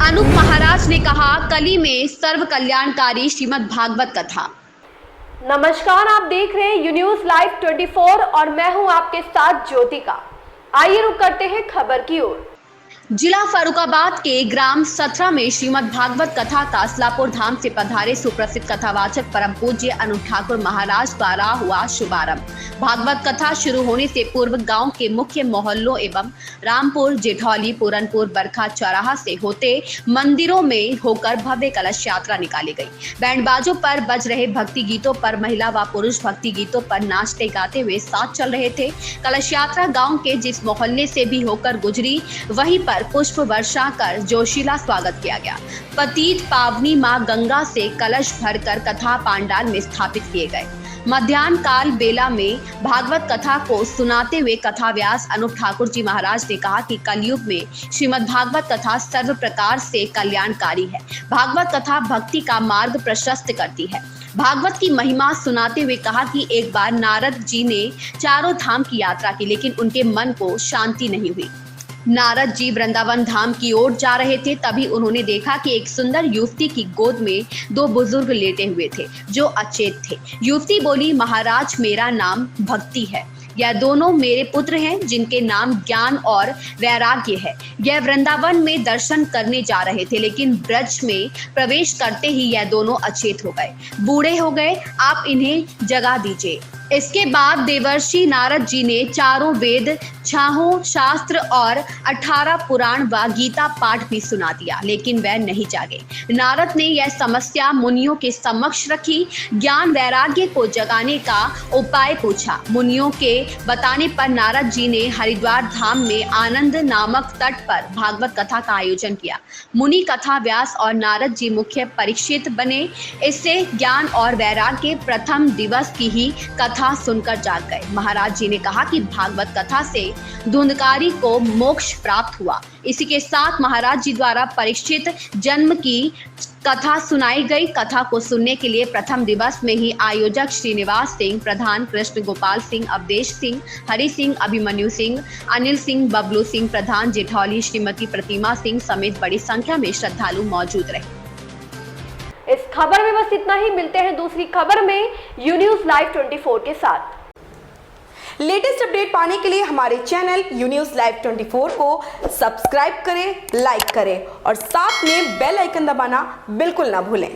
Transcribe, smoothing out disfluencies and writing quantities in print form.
अनूप महाराज ने कहा, कली में सर्व कल्याणकारी श्रीमद् भागवत कथा। नमस्कार, आप देख रहे हैं न्यूज़ लाइव 24 और मैं हूं आपके साथ ज्योतिका। आइए रुक करते हैं खबर की ओर। जिला फर्रुखाबाद के ग्राम सथरा में श्रीमद् भागवत कथा का असलापुर धाम से पधारे सुप्रसिद्ध कथावाचक परम पूज्य अनूप ठाकुर महाराज द्वारा हुआ शुभारंभ। भागवत कथा शुरू होने से पूर्व गांव के मुख्य मोहल्लों एवं रामपुर, जेठौली, पूरनपुर, बरखा चौराहा से होते मंदिरों में होकर भव्य कलश यात्रा निकाली गई। बैंड बाजों पर बज रहे भक्ति गीतों पर महिला व पुरुष भक्ति गीतों पर नाचते गाते हुए साथ चल रहे थे। कलश यात्रा गाँव के जिस मोहल्ले से भी होकर गुजरी, वहीं पर पुष्प वर्षा कर जोशीला स्वागत किया गया। पतित पावनी मां गंगा से कलश भरकर कथा पांडाल में स्थापित किए गए। मध्याह्न काल बेला में भागवत कथा को सुनाते हुए कथा व्यास अनूप ठाकुर जी महाराज ने कहा कि कलयुग में श्रीमद् भागवत कथा सर्व प्रकार से कल्याणकारी है। भागवत कथा भक्ति का मार्ग प्रशस्त करती है। भागवत की महिमा सुनाते हुए कहा कि एक बार नारद जी ने चारों धाम की यात्रा की, लेकिन उनके मन को शांति नहीं हुई। नारद जी वृंदावन धाम की ओर जा रहे थे, तभी उन्होंने देखा कि एक सुंदर युवती की गोद में दो बुजुर्ग लेटे हुए थे जो अचेत थे। युवती बोली, महाराज मेरा नाम भक्ति है। यह दोनों मेरे पुत्र हैं जिनके नाम ज्ञान और वैराग्य है। यह वृंदावन में दर्शन करने जा रहे थे, लेकिन ब्रज में प्रवेश करते ही यह दोनों अचेत हो गए, बूढ़े हो गए। आप इन्हें जगा दीजिए। इसके बाद देवर्षि नारद जी ने चारों वेद, छहों शास्त्र और 18 पुराण व गीता पाठ भी सुना दिया, लेकिन वह नहीं जागे। नारद ने यह समस्या मुनियों के समक्ष रखी। ज्ञान वैराग्य को जगाने का उपाय पूछा। मुनियों के बताने पर नारद जी ने हरिद्वार धाम में आनंद नामक तट पर भागवत कथा का आयोजन किया। मुनि कथा व्यास और नारद जी मुख्य परीक्षित बने। इससे ज्ञान और वैराग्य प्रथम दिवस की ही कथा सुनकर जाग गए। महाराज जी ने कहा कि भागवत कथा से धुंधकारी को मोक्ष प्राप्त हुआ। इसी के साथ महाराज जी द्वारा परीक्षित जन्म की कथा सुनाई गई। कथा को सुनने के लिए प्रथम दिवस में ही आयोजक श्रीनिवास सिंह, प्रधान कृष्ण गोपाल सिंह, अवधेश सिंह, हरि सिंह, अभिमन्यु सिंह, अनिल सिंह, बबलू सिंह, प्रधान जेठौली, श्रीमती प्रतिमा सिंह समेत बड़ी संख्या में श्रद्धालु मौजूद रहे। इस खबर में बस इतना ही। मिलते हैं दूसरी खबर में न्यूज़ लाइव 24 के साथ। लेटेस्ट अपडेट पाने के लिए हमारे चैनल न्यूज़ लाइव 24 को सब्सक्राइब करें, लाइक करें और साथ में बेल आइकन दबाना बिल्कुल ना भूलें।